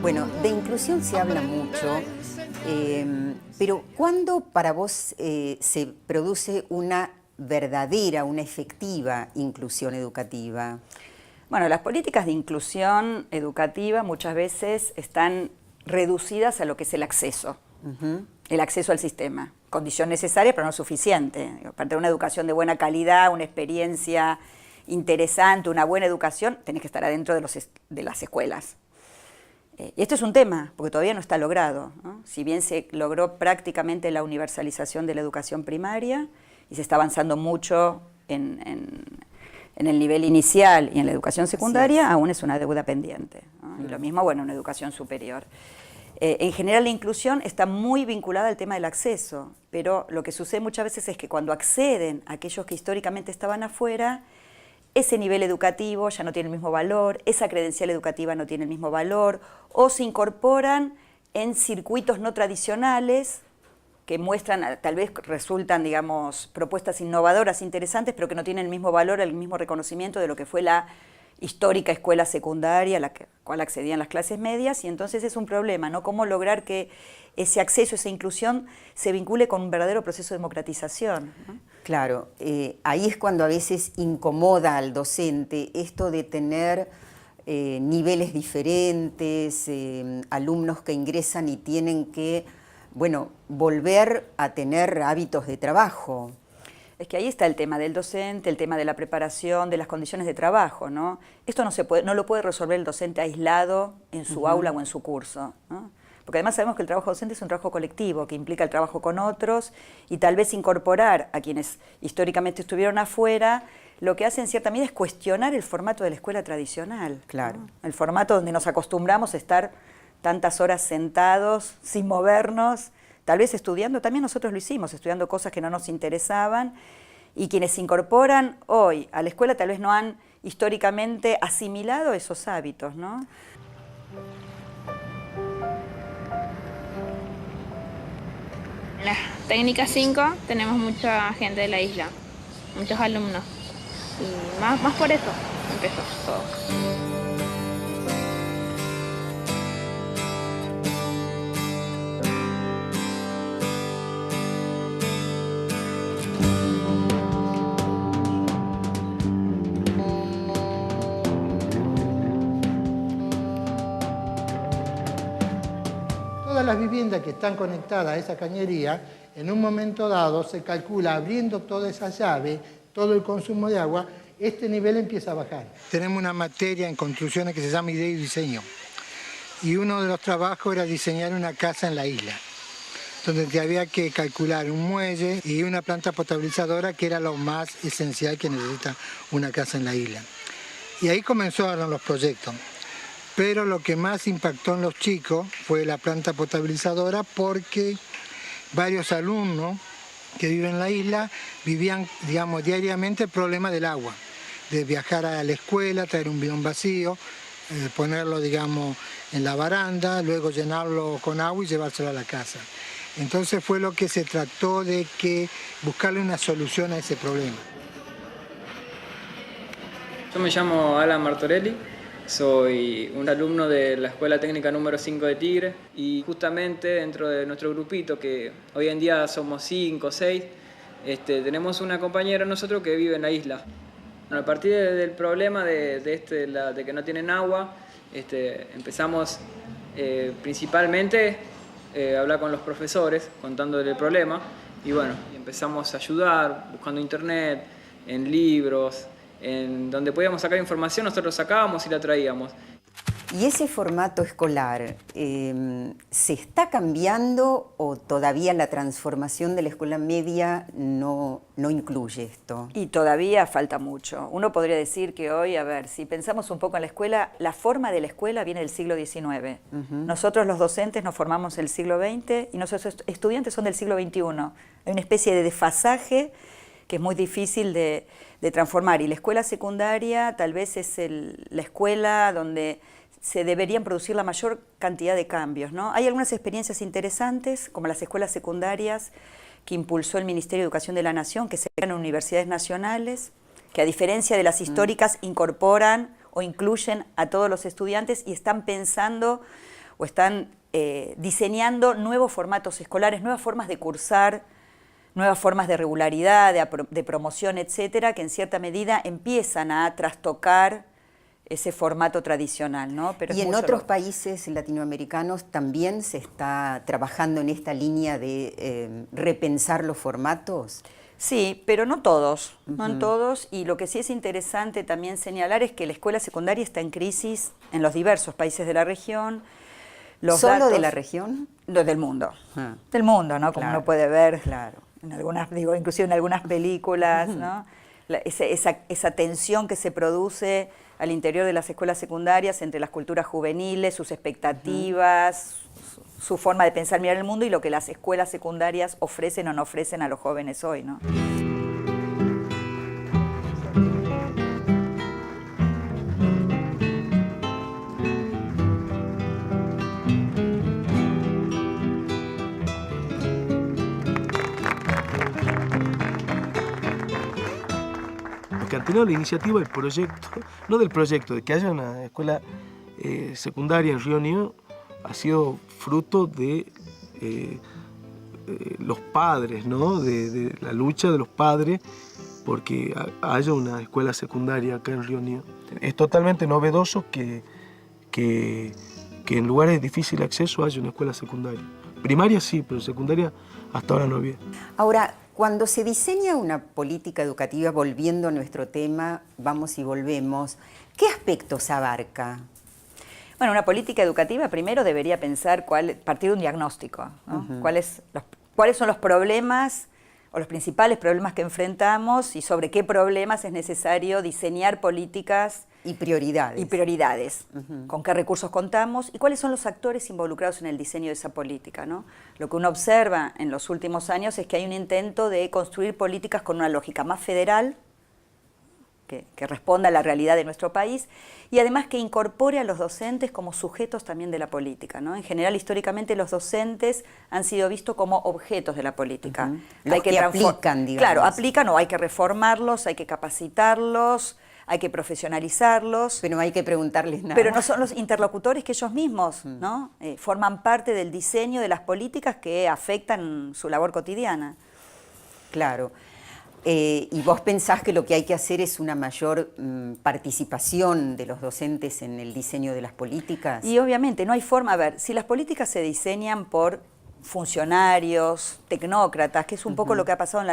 Bueno, de inclusión se habla mucho, pero ¿cuándo para vos se produce una verdadera, una efectiva inclusión educativa? Bueno, las políticas de inclusión educativa muchas veces están reducidas a lo que es el acceso al sistema. Condición necesaria, pero no suficiente. Para tener una educación de buena calidad, una experiencia interesante, una buena educación, tenés que estar adentro de las escuelas. Y esto es un tema, porque todavía no está logrado, ¿no? Si bien se logró prácticamente la universalización de la educación primaria y se está avanzando mucho en el nivel inicial y en la educación secundaria, aún es una deuda pendiente, ¿no? Y lo mismo, bueno, en educación superior. En general la inclusión está muy vinculada al tema del acceso, pero lo que sucede muchas veces es que cuando acceden aquellos que históricamente estaban afuera, ese nivel educativo ya no tiene el mismo valor, esa credencial educativa no tiene el mismo valor, o se incorporan en circuitos no tradicionales que muestran, tal vez resultan, digamos, propuestas innovadoras, interesantes, pero que no tienen el mismo valor, el mismo reconocimiento de lo que fue la histórica escuela secundaria a la cual accedían las clases medias, y entonces es un problema, ¿no? Cómo lograr que ese acceso, esa inclusión se vincule con un verdadero proceso de democratización, ¿no? Claro, ahí es cuando a veces incomoda al docente esto de tener niveles diferentes, alumnos que ingresan y tienen que, bueno, volver a tener hábitos de trabajo. Es que ahí está el tema del docente, el tema de la preparación, de las condiciones de trabajo, ¿no? Esto no lo puede resolver el docente aislado en su aula o en su curso, ¿no? Porque además sabemos que el trabajo docente es un trabajo colectivo, que implica el trabajo con otros, y tal vez incorporar a quienes históricamente estuvieron afuera, lo que hace en cierta medida es cuestionar el formato de la escuela tradicional. Claro. ¿No? El formato donde nos acostumbramos a estar tantas horas sentados, sin movernos, tal vez estudiando, también nosotros lo hicimos, estudiando cosas que no nos interesaban, y quienes se incorporan hoy a la escuela tal vez no han históricamente asimilado esos hábitos, ¿no? En la técnica 5 tenemos mucha gente de la isla, muchos alumnos, y más por eso empezó todo. Todas las viviendas que están conectadas a esa cañería, en un momento dado se calcula, abriendo toda esa llave, todo el consumo de agua, este nivel empieza a bajar. Tenemos una materia en construcciones que se llama idea y diseño. Y uno de los trabajos era diseñar una casa en la isla, donde había que calcular un muelle y una planta potabilizadora, que era lo más esencial que necesita una casa en la isla. Y ahí comenzaron los proyectos. Pero lo que más impactó en los chicos fue la planta potabilizadora, porque varios alumnos que viven en la isla vivían, digamos, diariamente el problema del agua, de viajar a la escuela, traer un bidón vacío, ponerlo, digamos, en la baranda, luego llenarlo con agua y llevárselo a la casa. Entonces fue lo que se trató de buscarle una solución a ese problema. Yo me llamo Alan Martorelli. Soy un alumno de la Escuela Técnica número 5 de Tigre, y justamente dentro de nuestro grupito, que hoy en día somos 5 o 6, tenemos una compañera nosotros que vive en la isla. Bueno, a partir del problema de que no tienen agua, empezamos principalmente a hablar con los profesores, contándoles el problema, y bueno, empezamos a ayudar, buscando internet, en libros, en donde podíamos sacar información, nosotros sacábamos y la traíamos. ¿Y ese formato escolar se está cambiando o todavía la transformación de la escuela media no incluye esto? Y todavía falta mucho. Uno podría decir que hoy, a ver, si pensamos un poco en la escuela, la forma de la escuela viene del siglo XIX. Nosotros los docentes nos formamos en el siglo XX y nuestros estudiantes son del siglo XXI. Hay una especie de desfasaje que es muy difícil de transformar. Y la escuela secundaria tal vez es la escuela donde se deberían producir la mayor cantidad de cambios, ¿no? Hay algunas experiencias interesantes, como las escuelas secundarias que impulsó el Ministerio de Educación de la Nación, que se crean en universidades nacionales, que a diferencia de las históricas incorporan o incluyen a todos los estudiantes y están pensando o están diseñando nuevos formatos escolares, nuevas formas de cursar, nuevas formas de regularidad, de promoción, etcétera, que en cierta medida empiezan a trastocar ese formato tradicional, ¿no? Pero y en otros países latinoamericanos también se está trabajando en esta línea de repensar los formatos. Sí, pero no todos, no en todos, y lo que sí es interesante también señalar es que la escuela secundaria está en crisis en los diversos países de la región. ¿Solo de la región? Del mundo. Del mundo, ¿no? Como claro, uno puede ver claro. en algunas, digo, inclusive en algunas películas, ¿no? Esa tensión que se produce al interior de las escuelas secundarias entre las culturas juveniles, sus expectativas, su forma de pensar, mirar el mundo y lo que las escuelas secundarias ofrecen o no ofrecen a los jóvenes hoy, ¿no? Que ha tenido la iniciativa, el proyecto, no del proyecto, de que haya una escuela secundaria en Río Negro, ha sido fruto de los padres, ¿no? De la lucha de los padres porque haya una escuela secundaria acá en Río Negro. Es totalmente novedoso que en lugares de difícil acceso haya una escuela secundaria. Primaria sí, pero secundaria hasta ahora no había. Ahora, cuando se diseña una política educativa, volviendo a nuestro tema, vamos y volvemos, ¿qué aspectos abarca? Bueno, una política educativa primero debería partir de un diagnóstico, ¿no? ¿Cuáles son los problemas o los principales problemas que enfrentamos y sobre qué problemas es necesario diseñar políticas y prioridades. Con qué recursos contamos y cuáles son los actores involucrados en el diseño de esa política, ¿no? Lo que uno observa en los últimos años es que hay un intento de construir políticas con una lógica más federal, que responda a la realidad de nuestro país y además que incorpore a los docentes como sujetos también de la política, ¿no? En general, históricamente, los docentes han sido vistos como objetos de la política. Los que aplican, digamos. Claro, aplican o hay que reformarlos, hay que capacitarlos, hay que profesionalizarlos. Pero no hay que preguntarles nada. Pero no son los interlocutores que ellos mismos, ¿no? Forman parte del diseño de las políticas que afectan su labor cotidiana. Claro. ¿Y vos pensás que lo que hay que hacer es una mayor participación de los docentes en el diseño de las políticas? Y obviamente no hay forma, a ver, si las políticas se diseñan por funcionarios, tecnócratas, que es un poco lo que ha pasado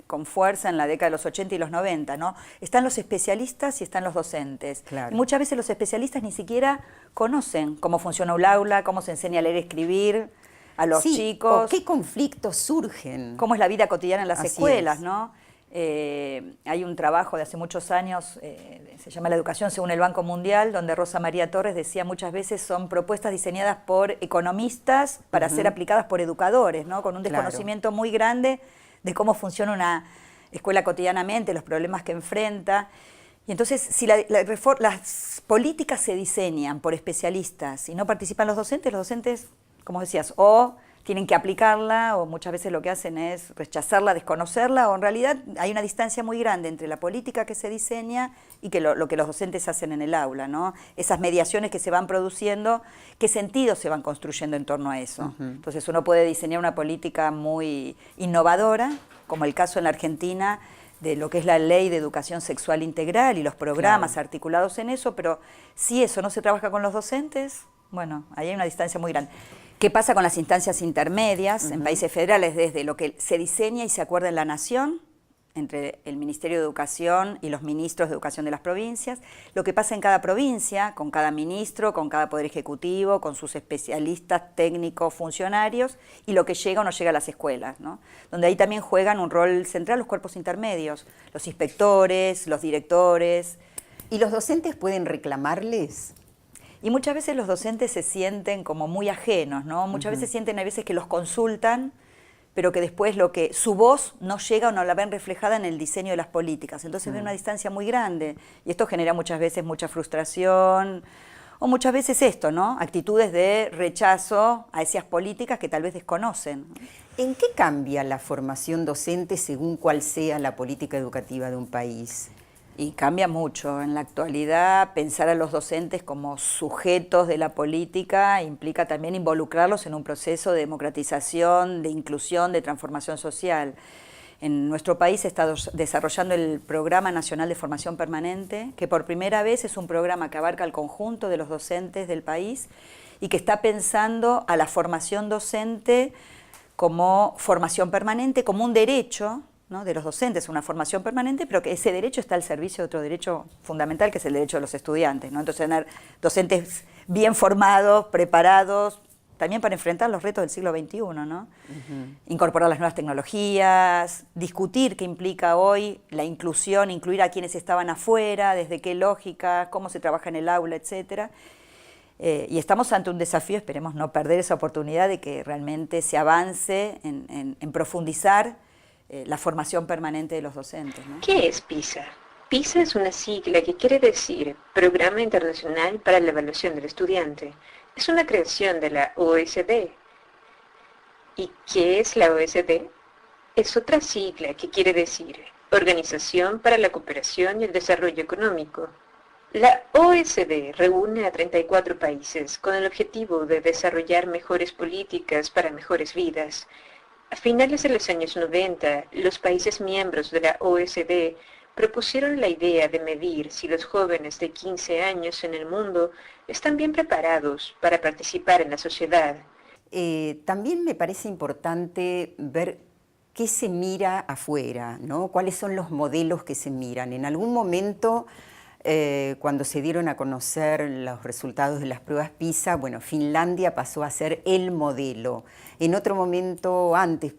con fuerza en la década de los 80 y los 90, ¿no? Están los especialistas y están los docentes. Claro. Y muchas veces los especialistas ni siquiera conocen cómo funciona un aula, cómo se enseña a leer y escribir a los chicos. ¿O qué conflictos surgen? Cómo es la vida cotidiana en las escuelas, es. ¿no? Hay un trabajo de hace muchos años, se llama La educación según el Banco Mundial, donde Rosa María Torres decía muchas veces son propuestas diseñadas por economistas para ser aplicadas por educadores, ¿no? Con un desconocimiento muy grande de cómo funciona una escuela cotidianamente, los problemas que enfrenta. Y entonces, si las políticas se diseñan por especialistas y no participan los docentes, como decías, o tienen que aplicarla, o muchas veces lo que hacen es rechazarla, desconocerla, o en realidad hay una distancia muy grande entre la política que se diseña y que lo que los docentes hacen en el aula, ¿no? Esas mediaciones que se van produciendo, qué sentidos se van construyendo en torno a eso. Entonces uno puede diseñar una política muy innovadora, como el caso en la Argentina de lo que es la Ley de Educación Sexual Integral y los programas articulados en eso, pero si eso no se trabaja con los docentes, bueno, ahí hay una distancia muy grande. ¿Qué pasa con las instancias intermedias en países federales? Desde lo que se diseña y se acuerda en la nación, entre el Ministerio de Educación y los ministros de Educación de las provincias, lo que pasa en cada provincia, con cada ministro, con cada poder ejecutivo, con sus especialistas, técnicos, funcionarios, y lo que llega o no llega a las escuelas, ¿no? Donde ahí también juegan un rol central los cuerpos intermedios, los inspectores, los directores. ¿Y los docentes pueden reclamarles? Y muchas veces los docentes se sienten como muy ajenos, ¿no? Muchas veces sienten a veces que los consultan, pero que después su voz no llega o no la ven reflejada en el diseño de las políticas. Entonces ven una distancia muy grande. Y esto genera muchas veces mucha frustración, o muchas veces esto, ¿no? Actitudes de rechazo a esas políticas que tal vez desconocen. ¿En qué cambia la formación docente según cuál sea la política educativa de un país? Y cambia mucho. En la actualidad, pensar a los docentes como sujetos de la política implica también involucrarlos en un proceso de democratización, de inclusión, de transformación social. En nuestro país se está desarrollando el Programa Nacional de Formación Permanente, que por primera vez es un programa que abarca al conjunto de los docentes del país y que está pensando a la formación docente como formación permanente, como un derecho, ¿no?, de los docentes, una formación permanente, pero que ese derecho está al servicio de otro derecho fundamental, que es el derecho de los estudiantes, ¿no? Entonces, tener docentes bien formados, preparados, también para enfrentar los retos del siglo XXI, ¿no? Incorporar las nuevas tecnologías, discutir qué implica hoy la inclusión, incluir a quienes estaban afuera, desde qué lógica, cómo se trabaja en el aula, etcétera. Y estamos ante un desafío, esperemos no perder esa oportunidad de que realmente se avance en profundizar la formación permanente de los docentes, ¿no? ¿Qué es PISA? PISA es una sigla que quiere decir Programa Internacional para la Evaluación del Estudiante. Es una creación de la OSD. ¿Y qué es la OSD? Es otra sigla que quiere decir Organización para la Cooperación y el Desarrollo Económico. La OSD reúne a 34 países con el objetivo de desarrollar mejores políticas para mejores vidas. A finales de los años 90, los países miembros de la OSD propusieron la idea de medir si los jóvenes de 15 años en el mundo están bien preparados para participar en la sociedad. También me parece importante ver qué se mira afuera, ¿no? Cuáles son los modelos que se miran. En algún momento, cuando se dieron a conocer los resultados de las pruebas PISA, bueno, Finlandia pasó a ser el modelo. En otro momento antes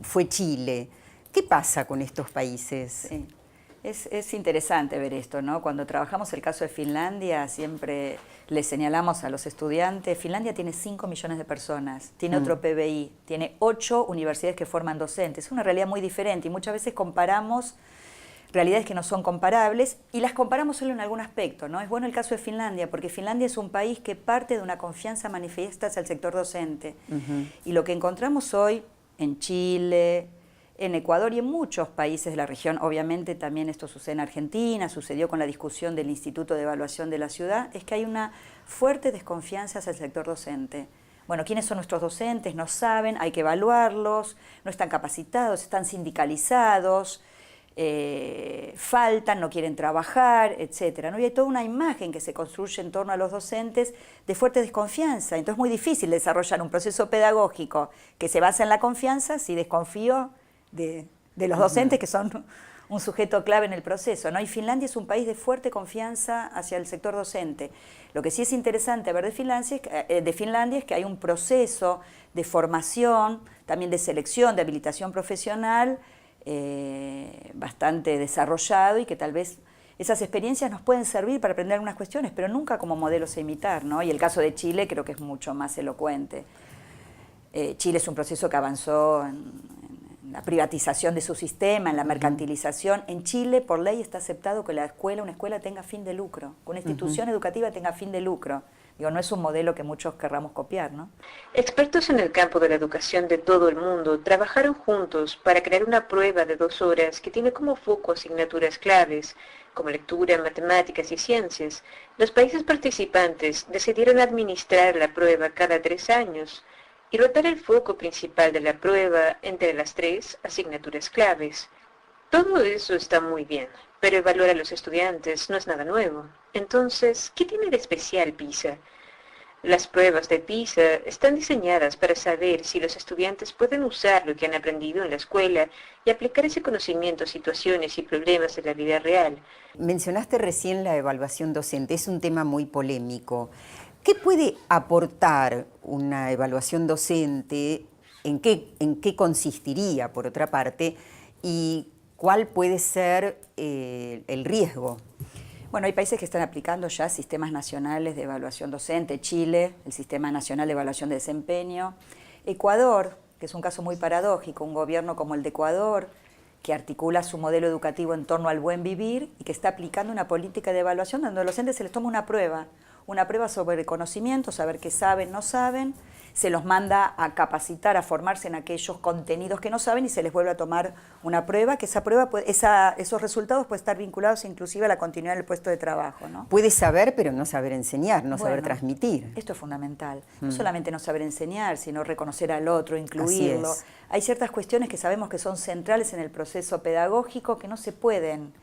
fue Chile. ¿Qué pasa con estos países? Sí. Es interesante ver esto, ¿no? Cuando trabajamos el caso de Finlandia, siempre le señalamos a los estudiantes, Finlandia tiene 5 millones de personas, tiene otro PBI, tiene 8 universidades que forman docentes. Es una realidad muy diferente y muchas veces comparamos realidades que no son comparables y las comparamos solo en algún aspecto, ¿no? Es bueno el caso de Finlandia, porque Finlandia es un país que parte de una confianza manifiesta hacia el sector docente. Y lo que encontramos hoy en Chile, en Ecuador y en muchos países de la región, obviamente también esto sucede en Argentina, sucedió con la discusión del Instituto de Evaluación de la Ciudad, es que hay una fuerte desconfianza hacia el sector docente. Bueno, ¿quiénes son nuestros docentes? No saben, hay que evaluarlos, no están capacitados, están sindicalizados, faltan, no quieren trabajar, etcétera, ¿no? Y hay toda una imagen que se construye en torno a los docentes de fuerte desconfianza. Entonces es muy difícil desarrollar un proceso pedagógico que se basa en la confianza si desconfío de los docentes, que son un sujeto clave en el proceso, ¿no? Y Finlandia es un país de fuerte confianza hacia el sector docente. Lo que sí es interesante ver de Finlandia es que hay un proceso de formación, también de selección, de habilitación profesional, bastante desarrollado y que tal vez esas experiencias nos pueden servir para aprender algunas cuestiones, pero nunca como modelos a imitar, ¿no? Y el caso de Chile creo que es mucho más elocuente. Chile es un proceso que avanzó en la privatización de su sistema, en la mercantilización. En Chile, por ley, está aceptado que una escuela tenga fin de lucro, que una institución educativa tenga fin de lucro. Digo, no es un modelo que muchos querramos copiar, ¿no? Expertos en el campo de la educación de todo el mundo trabajaron juntos para crear una prueba de 2 horas que tiene como foco asignaturas claves, como lectura, matemáticas y ciencias. Los países participantes decidieron administrar la prueba cada 3 años y rotar el foco principal de la prueba entre las 3 asignaturas claves. Todo eso está muy bien, pero evaluar a los estudiantes no es nada nuevo. Entonces, ¿qué tiene de especial PISA? Las pruebas de PISA están diseñadas para saber si los estudiantes pueden usar lo que han aprendido en la escuela y aplicar ese conocimiento a situaciones y problemas de la vida real. Mencionaste recién la evaluación docente, es un tema muy polémico. ¿Qué puede aportar una evaluación docente? ¿En qué consistiría, por otra parte? ¿Y cuál puede ser el riesgo? Bueno, hay países que están aplicando ya sistemas nacionales de evaluación docente. Chile, el Sistema Nacional de Evaluación de Desempeño. Ecuador, que es un caso muy paradójico, un gobierno como el de Ecuador, que articula su modelo educativo en torno al buen vivir y que está aplicando una política de evaluación donde a los docentes se les toma una prueba sobre conocimiento, saber qué saben, no saben, se los manda a capacitar, a formarse en aquellos contenidos que no saben y se les vuelve a tomar una prueba, que esa prueba, esos resultados pueden estar vinculados inclusive a la continuidad del puesto de trabajo, ¿no? Puede saber, pero no saber enseñar, no saber transmitir. Esto es fundamental. No solamente no saber enseñar, sino reconocer al otro, incluirlo. Hay ciertas cuestiones que sabemos que son centrales en el proceso pedagógico que no se pueden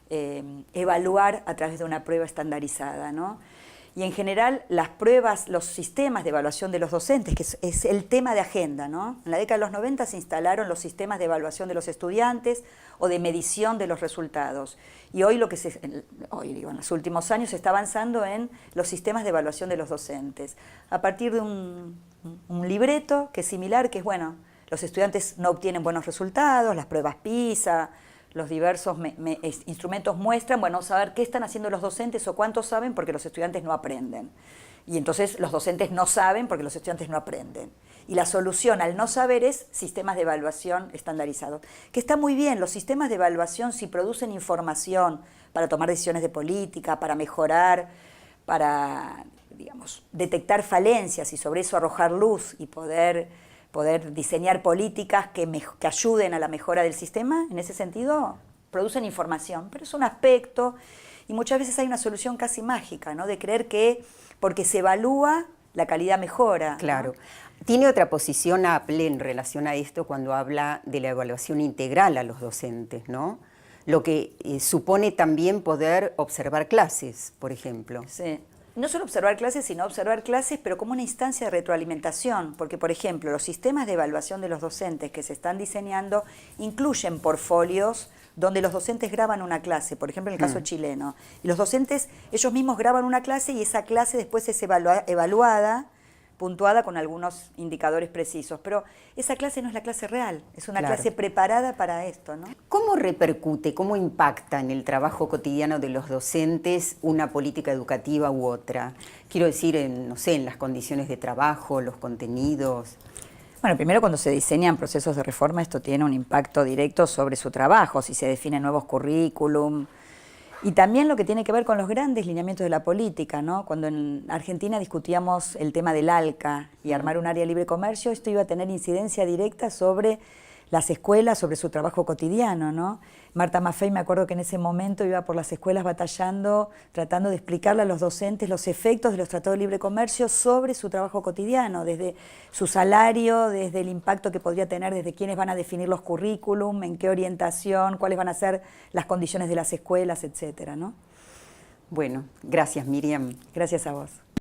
evaluar a través de una prueba estandarizada, ¿no? Y en general las pruebas, los sistemas de evaluación de los docentes, que es el tema de agenda, ¿no? En la década de los 90 se instalaron los sistemas de evaluación de los estudiantes o de medición de los resultados. Y hoy en los últimos años se está avanzando en los sistemas de evaluación de los docentes. A partir de un libreto que es similar, que es, bueno, los estudiantes no obtienen buenos resultados, las pruebas PISA, los diversos instrumentos muestran, bueno, saber qué están haciendo los docentes o cuánto saben porque los estudiantes no aprenden. Y entonces los docentes no saben porque los estudiantes no aprenden. Y la solución al no saber es sistemas de evaluación estandarizados. Que está muy bien, los sistemas de evaluación si producen información para tomar decisiones de política, para mejorar, para, digamos, detectar falencias y sobre eso arrojar luz y poder diseñar políticas que ayuden a la mejora del sistema, en ese sentido producen información, pero es un aspecto y muchas veces hay una solución casi mágica, ¿no? De creer que porque se evalúa la calidad mejora. Claro. ¿No? Tiene otra posición Apple en relación a esto cuando habla de la evaluación integral a los docentes, ¿no? Lo que supone también poder observar clases, por ejemplo. Sí. No solo observar clases, sino observar clases, pero como una instancia de retroalimentación, porque, por ejemplo, los sistemas de evaluación de los docentes que se están diseñando incluyen portfolios donde los docentes graban una clase, por ejemplo, en el caso chileno. Y los docentes, ellos mismos graban una clase y esa clase después es evaluada, puntuada con algunos indicadores precisos, pero esa clase no es la clase real, es una clase preparada para esto, ¿no? ¿Cómo repercute, cómo impacta en el trabajo cotidiano de los docentes una política educativa u otra? Quiero decir, no sé, en las condiciones de trabajo, los contenidos. Bueno, primero cuando se diseñan procesos de reforma esto tiene un impacto directo sobre su trabajo, si se definen nuevos currículum. Y también lo que tiene que ver con los grandes lineamientos de la política, ¿no? Cuando en Argentina discutíamos el tema del ALCA y armar un área de libre comercio, esto iba a tener incidencia directa sobre las escuelas, sobre su trabajo cotidiano, ¿no? Marta Maffei, me acuerdo que en ese momento iba por las escuelas batallando, tratando de explicarle a los docentes los efectos de los tratados de libre comercio sobre su trabajo cotidiano, desde su salario, desde el impacto que podría tener, desde quiénes van a definir los currículum, en qué orientación, cuáles van a ser las condiciones de las escuelas, etcétera, ¿no? Bueno, gracias, Miriam. Gracias a vos.